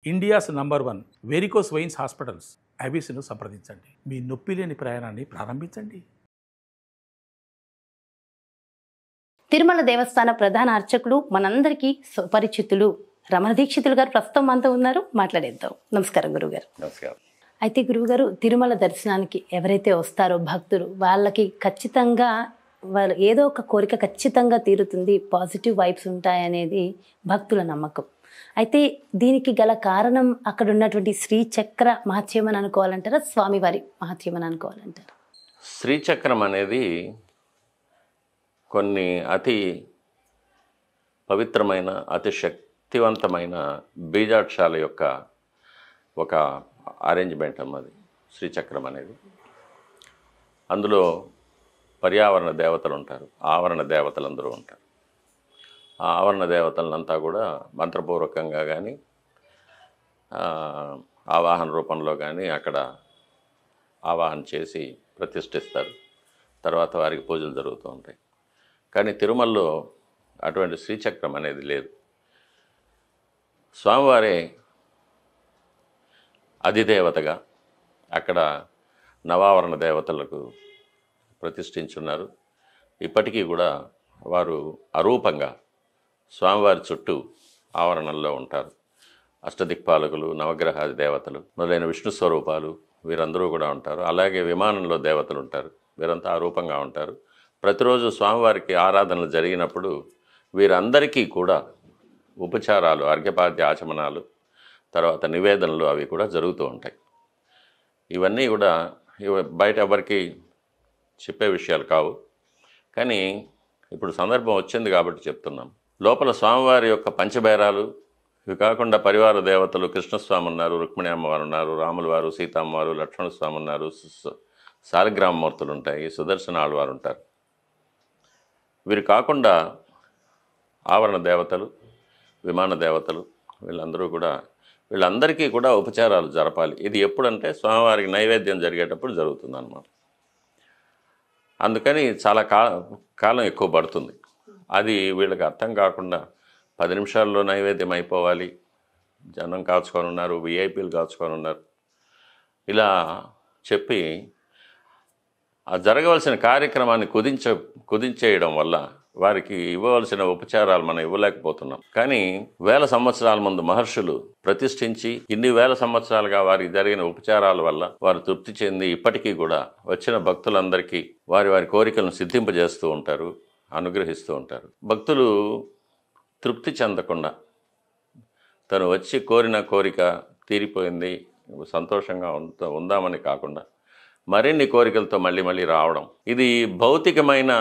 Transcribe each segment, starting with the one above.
India's number 1 varicose veins hospitals అబీస్ను సంప్రదించండి. మీ నొప్పి లేని ప్రయాణాన్ని ప్రారంభించండి. తిరుమల దేవస్థాన ప్రధాన అర్చకులు మనందరికీ సుపరిచితులు రమణ దీక్షితులు గారు ప్రస్తుతం మనతో ఉన్నారు. మాట్లాడేద్దాం. నమస్కారం గురుగారు. నమస్కారం. అయితే గురుగారు, తిరుమల దర్శనానికి ఎవరైతే వస్తారో భక్తులు, వాళ్ళకి ఖచ్చితంగా వాళ్ళు ఏదో ఒక కోరిక ఖచ్చితంగా తీరుతుంది, పాజిటివ్ వైబ్స్ ఉంటాయనేది భక్తుల నమ్మకం. అయితే దీనికి గల కారణం అక్కడ ఉన్నటువంటి శ్రీచక్ర మహత్యం అని అనుకోవాలంటారా, స్వామివారి మహత్యం అని అనుకోవాలంటారా? శ్రీచక్రం అనేది కొన్ని అతి పవిత్రమైన అతి శక్తివంతమైన బీజాక్షాల యొక్క ఒక అరేంజ్మెంట్ అన్నది శ్రీచక్రం అనేది. అందులో పర్యావరణ దేవతలు ఉంటారు, ఆవరణ దేవతలు అందరూ ఉంటారు. ఆ ఆవరణ దేవతలంతా కూడా మంత్రపూర్వకంగా కానీ ఆవాహన రూపంలో కానీ అక్కడ ఆవాహన చేసి ప్రతిష్ఠిస్తారు. తర్వాత వారికి పూజలు జరుగుతూ ఉంటాయి. కానీ తిరుమలలో అటువంటి శ్రీచక్రం అనేది లేదు. స్వామివారే అధిదేవతగా అక్కడ నవావరణ దేవతలకు ప్రతిష్ఠించున్నారు. ఇప్పటికీ కూడా వారు అరూపంగా స్వామివారి చుట్టూ ఆవరణల్లో ఉంటారు. అష్టదిక్పాలకులు, నవగ్రహాది దేవతలు మొదలైన విష్ణు స్వరూపాలు వీరందరూ కూడా ఉంటారు. అలాగే విమానంలో దేవతలు ఉంటారు, వీరంతా అరూపంగా ఉంటారు. ప్రతిరోజు స్వామివారికి ఆరాధనలు జరిగినప్పుడు వీరందరికీ కూడా ఉపచారాలు, అర్ఘ్యపాద్య ఆచమనాలు, తర్వాత నివేదనలు అవి కూడా జరుగుతూ ఉంటాయి. ఇవన్నీ కూడా బయట ఎవరికి చెప్పే విషయాలు కావు. కానీ ఇప్పుడు సందర్భం వచ్చింది కాబట్టి చెప్తున్నాం. లోపల స్వామివారి యొక్క పంచబేరాలు, ఇవి కాకుండా పరివార దేవతలు కృష్ణస్వామి ఉన్నారు, రుక్మిణి అమ్మవారు ఉన్నారు, రాముల వారు, సీతమ్మవారు, లక్ష్మణస్వామి ఉన్నారు, శాలిగ్రామమూర్తులు ఉంటాయి, సుదర్శన ఆళ్వారు ఉంటారు. వీరు కాకుండా ఆవరణ దేవతలు, విమాన దేవతలు, వీళ్ళందరికీ కూడా ఉపచారాలు జరపాలి. ఇది ఎప్పుడంటే స్వామివారికి నైవేద్యం జరిగేటప్పుడు జరుగుతుందన్నమాట. అందుకని చాలా కాలం ఎక్కువ పడుతుంది. అది వీళ్ళకి అర్థం కాకుండా 10 నిమిషాల్లో నైవేద్యం అయిపోవాలి, జనం కాచుకొని ఉన్నారు, విఐపీలు కాచుకొని ఉన్నారు, ఇలా చెప్పి ఆ జరగవలసిన కార్యక్రమాన్ని కుదించేయడం వల్ల వారికి ఇవ్వవలసిన ఉపచారాలు మనం ఇవ్వలేకపోతున్నాం. కానీ వేల సంవత్సరాల ముందు మహర్షులు ప్రతిష్ఠించి ఇన్ని వేల సంవత్సరాలుగా వారికి జరిగిన ఉపచారాల వల్ల వారు తృప్తి చెంది ఇప్పటికీ కూడా వచ్చిన భక్తులందరికీ వారి వారి కోరికలను సిద్ధింపజేస్తూ ఉంటారు, అనుగ్రహిస్తూ ఉంటారు. భక్తులు తృప్తి చెందకుండా తను వచ్చి కోరిన కోరిక తీరిపోయింది, సంతోషంగా ఉందామని కాకుండా మరిన్ని కోరికలతో మళ్ళీ మళ్ళీ రావడం, ఇది భౌతికమైన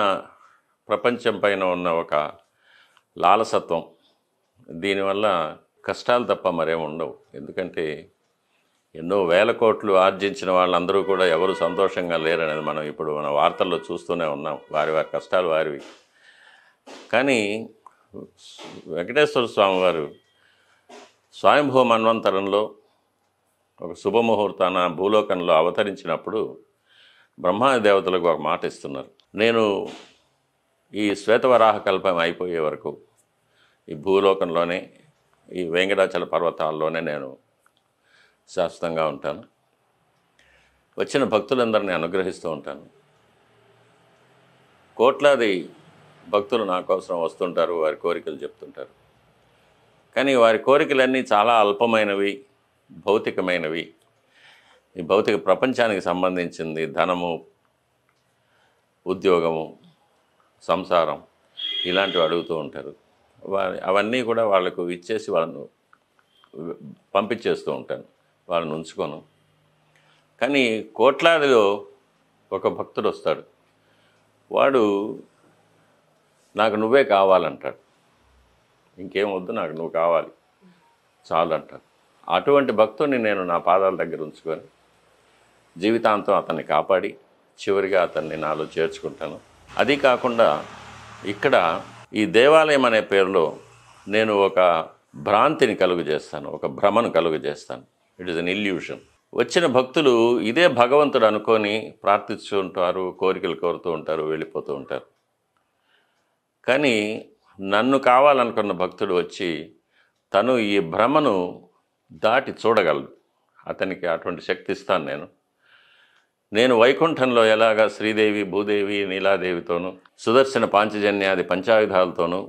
ప్రపంచం పైన ఉన్న ఒక లాలసత్వం. దీనివల్ల కష్టాలు తప్ప మరేం ఉండవు. ఎందుకంటే ఎన్నో వేల కోట్లు ఆర్జించిన వాళ్ళందరూ కూడా ఎవరు సంతోషంగా లేరనేది మనం ఇప్పుడు మన వార్తల్లో చూస్తూనే ఉన్నాం. వారి వారి కష్టాలు వారివి. కానీ వెంకటేశ్వర స్వామి వారు స్వయంభూ మన్వంతరంలో ఒక శుభముహూర్తాన భూలోకంలో అవతరించినప్పుడు బ్రహ్మాది దేవతలకు ఒక మాట ఇస్తున్నారు. నేను ఈ శ్వేతవరాహ కల్పం అయిపోయే వరకు ఈ భూలోకంలోనే, ఈ వెంకటాచల పర్వతాల్లోనే నేను శాశ్వతంగా ఉంటాను. వచ్చిన భక్తులందరినీ అనుగ్రహిస్తూ ఉంటాను. కోట్లాది భక్తులు నా కోసం వస్తుంటారు, వారి కోరికలు చెప్తుంటారు. కానీ వారి కోరికలన్నీ చాలా అల్పమైనవి, భౌతికమైనవి. ఈ భౌతిక ప్రపంచానికి సంబంధించింది ధనము, ఉద్యోగము, సంసారం ఇలాంటివి అడుగుతూ ఉంటారు. అవన్నీ కూడా వాళ్ళకు ఇచ్చేసి వాళ్ళను పంపించేస్తూ ఉంటాను, వాళ్ళని ఉంచుకోను. కానీ కోట్లాదిలో ఒక భక్తుడు వస్తాడు, వాడు నాకు నువ్వే కావాలంటాడు, ఇంకేం వద్దు, నాకు నువ్వు కావాలి చాలు అంటాడు. అటువంటి భక్తుడిని నేను నా పాదాల దగ్గర ఉంచుకొని జీవితాంతం అతన్ని కాపాడి చివరిగా అతన్ని నాలో చేర్చుకుంటాను. అది కాకుండా ఇక్కడ ఈ దేవాలయం అనే పేరులో నేను ఒక భ్రాంతిని కలుగు చేస్తాను, ఒక భ్రమను కలుగు చేస్తాను. It is an illusion. వచ్చిన భక్తులు ఇదే భగవంతుడు అనుకొని ప్రార్థిస్తూ ఉంటారు, కోరికలు కోరుతూ ఉంటారు, వెళ్ళిపోతూ ఉంటారు. కానీ నన్ను కావాలనుకున్న భక్తుడు వచ్చి తను ఈ భ్రమను దాటి చూడగలడు. అతనికి అటువంటి శక్తి ఇస్తాను నేను వైకుంఠంలో ఎలాగా శ్రీదేవి, భూదేవి, నీలాదేవితోనూ, సుదర్శన పాంచజన్యాది పంచాయుధాలతోనూ,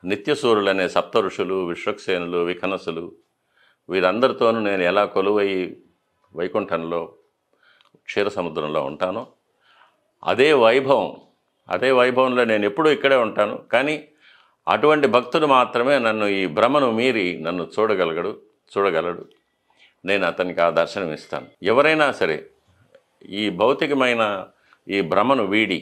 నిత్యసూరులనే సప్త ఋషులు, విశ్వక్సేనులు, విఖనసులు వీరందరితోనూ నేను ఎలా కొలువై వైకుంఠంలో క్షీర సముద్రంలో ఉంటానో అదే వైభవంలో నేను ఎప్పుడూ ఇక్కడే ఉంటాను. కానీ అటువంటి భక్తుడు మాత్రమే నన్ను ఈ భ్రమను మీరి నన్ను చూడగలడు. నేను అతనికి ఆ దర్శనం ఇస్తాను. ఎవరైనా సరే ఈ భౌతికమైన ఈ భ్రమను వీడి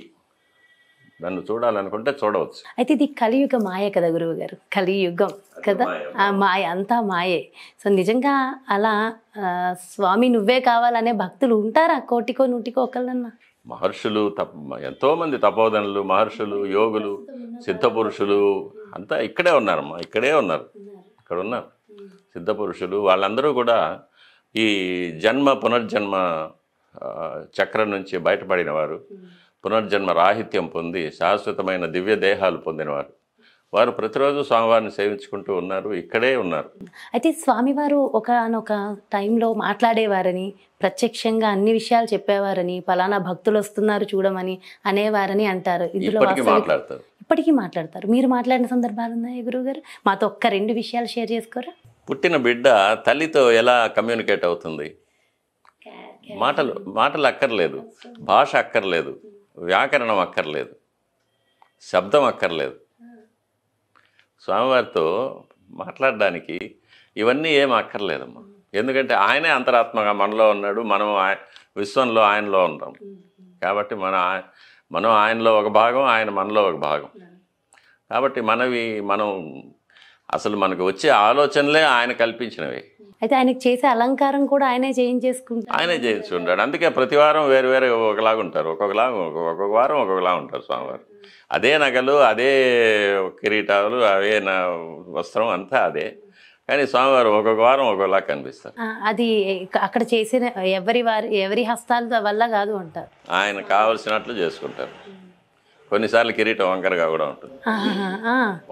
నన్ను చూడాలనుకుంటే చూడవచ్చు. అయితే ఇది కలియుగ మాయ కదా గురువు గారు, కలియుగం కదా, ఆ మాయ అంతా మాయే. సో నిజంగా అలా స్వామి నువ్వే కావాలనే భక్తులు ఉంటారా? కోటికో నూటికో ఒకళ్ళన్నా? మహర్షులు ఎంతోమంది తపోధనులు, మహర్షులు, యోగులు, సిద్ధపురుషులు అంతా ఇక్కడే ఉన్నారమ్మా, ఇక్కడ ఉన్నారు సిద్ధపురుషులు. వాళ్ళందరూ కూడా ఈ పునర్జన్మ చక్రం నుంచి బయటపడిన వారు, పునర్జన్మ రాహిత్యం పొంది శాశ్వతమైన దివ్య దేహాలు పొందినవారు. వారు ప్రతిరోజు స్వామివారిని సేవించుకుంటూ ఉన్నారు, ఇక్కడే ఉన్నారు. అయితే స్వామివారు ఒకనొక టైంలో మాట్లాడేవారని, ప్రత్యక్షంగా అన్ని విషయాలు చెప్పేవారని, పలానా భక్తులు వస్తున్నారు చూడమని అనేవారని అంటారు. ఇప్పటికీ మాట్లాడతారు. మీరు మాట్లాడిన సందర్భాలు ఉన్నాయి గురువు గారు? మాతో ఒక్క 2 విషయాలు షేర్ చేసుకోరా? పుట్టిన బిడ్డ తల్లితో ఎలా కమ్యూనికేట్ అవుతుంది? మాటలు అక్కర్లేదు, భాష అక్కర్లేదు, వ్యాకరణం అక్కర్లేదు, శబ్దం అక్కర్లేదు. స్వామివారితో మాట్లాడడానికి ఇవన్నీ ఏం అక్కర్లేదమ్మా. ఎందుకంటే ఆయనే అంతరాత్మగా మనలో ఉన్నాడు, మనం విశ్వంలో ఆయనలో ఉన్నాం. కాబట్టి మనం ఆయనలో ఒక భాగం, ఆయన మనలో ఒక భాగం. కాబట్టి మనం అసలు మనకు వచ్చే ఆలోచనలే ఆయన కల్పించినవి. అయితే ఆయనకి చేసే అలంకారం కూడా ఆయనే చేయించుకుంటాడు. అందుకే ప్రతి వారం వేరు ఒకలాగా ఉంటారు, ఒక్కొక్క వారం ఒక్కొక్కలా ఉంటారు స్వామివారు. అదే నగలు, అదే కిరీటాలు, అవే వస్త్రం అంతా అదే. కానీ స్వామివారు ఒక్కొక్క వారం ఒక్కొక్కలా కనిపిస్తారు. అది అక్కడ చేసిన ఎవరి హస్తాల వల్ల కాదు అంటారు. ఆయన కావలసినట్లు చేసుకుంటారు. కొన్నిసార్లు కిరీటం వంకరగా కూడా ఉంటుంది.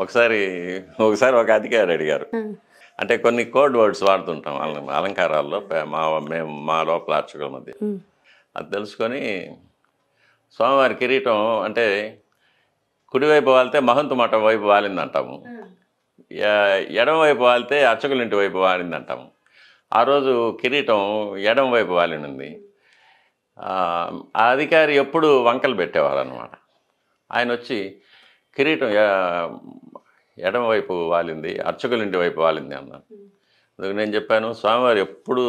ఒకసారి ఒక అధికారి అడిగారు, అంటే కొన్ని కోడ్ వర్డ్స్ వాడుతుంటాం అలంకారాల్లో మేము మా లోపల అర్చకుల మధ్య. అది తెలుసుకొని స్వామివారి కిరీటం అంటే కుడివైపు వాలితే మహంతు మఠం వైపు వాలింది అంటాము, ఎడమవైపు వాలితే అర్చకుల ఇంటి వైపు వాలింది అంటాము. ఆ రోజు కిరీటం ఎడమ వైపు వాలినుంది. ఆ అధికారి ఎప్పుడు వంకలు పెట్టేవారు అనమాట. ఆయన వచ్చి కిరీటం ఎడమవైపు వాలింది, అర్చకుల ఇంటి వైపు వాలింది అన్నాను. అందుకు నేను చెప్పాను, స్వామివారు ఎప్పుడు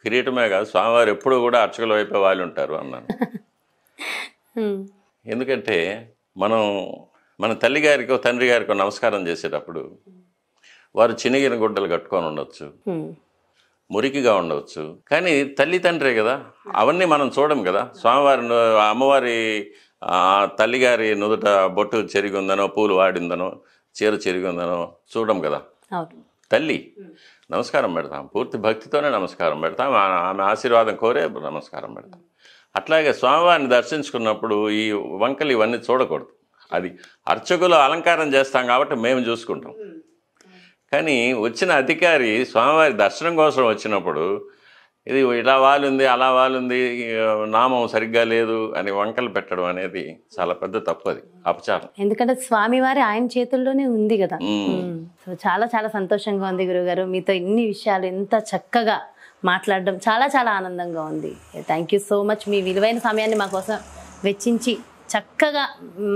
కిరీటమే కాదు, స్వామివారు ఎప్పుడు కూడా అర్చకుల వైపే వాలి ఉంటారు అన్నాను. ఎందుకంటే మన తల్లి గారికో తండ్రి గారికో నమస్కారం చేసేటప్పుడు వారు చినిగిన గుడ్డలు కట్టుకొని ఉండొచ్చు, మురికిగా ఉండవచ్చు, కానీ తల్లి తండ్రే కదా, అవన్నీ మనం చూడం కదా. స్వామివారి అమ్మవారి తల్లిగారి నుదుట బొట్టు చెరిగి ఉందనో, పూలు వాడిందనో, చీర చెరిగి ఉందనో చూడం కదా. తల్లి నమస్కారం పెడతాం, పూర్తి భక్తితోనే నమస్కారం పెడతాం, ఆమె ఆశీర్వాదం కోరే నమస్కారం పెడతాం. అట్లాగే స్వామివారిని దర్శించుకున్నప్పుడు ఈ వంకలు ఇవన్నీ చూడకూడదు. అది అర్చకులు అలంకారం చేస్తాం కాబట్టి మేము చూసుకుంటాం. కానీ వచ్చిన అధికారి స్వామివారి దర్శనం కోసం వచ్చినప్పుడు ఇది ఇలా వాలుంది, అలా వాలుంది, నామం సరిగ్గా లేదు అని వంకలు పెట్టడం అనేది చాలా పెద్ద తప్పు, అది అపచారం. ఎందుకంటే స్వామివారి ఆయన చేతుల్లోనే ఉంది కదా. సో చాలా చాలా సంతోషంగా ఉంది గురువుగారు, మీతో ఇన్ని విషయాలు ఎంత చక్కగా మాట్లాడడం చాలా చాలా ఆనందంగా ఉంది. Thank you so much. మీ విలువైన సమయాన్ని మా కోసం వెచ్చించి చక్కగా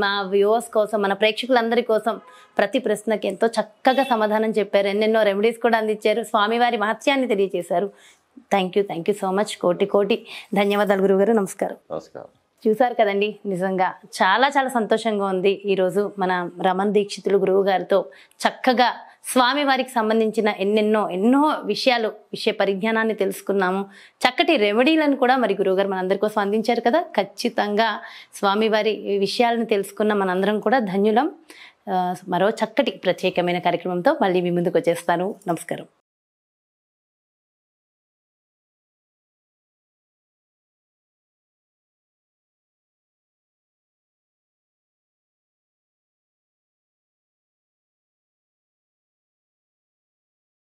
మా వ్యూవర్స్ కోసం, మన ప్రేక్షకులందరి కోసం ప్రతి ప్రశ్నకి ఎంతో చక్కగా సమాధానం చెప్పారు. ఎన్నెన్నో రెమెడీస్ కూడా అందించారు, స్వామివారి మహత్యాన్ని తెలియజేశారు. Thank you so much. కోటి ధన్యవాదాలు గురువుగారు. నమస్కారం. చూసారు కదండి, నిజంగా చాలా చాలా సంతోషంగా ఉంది. ఈరోజు మన రమణ దీక్షితులు గురువు గారితో చక్కగా స్వామివారికి సంబంధించిన ఎన్నో విషయ పరిజ్ఞానాన్ని తెలుసుకున్నాము. చక్కటి రెమెడీలను కూడా మరి గురువుగారు మనందరి కోసం అందించారు కదా. ఖచ్చితంగా స్వామివారి విషయాలను తెలుసుకున్న మనందరం కూడా ధన్యులం. మరో చక్కటి ప్రత్యేకమైన కార్యక్రమంతో మళ్ళీ మీ ముందుకు వచ్చేస్తాను. నమస్కారం.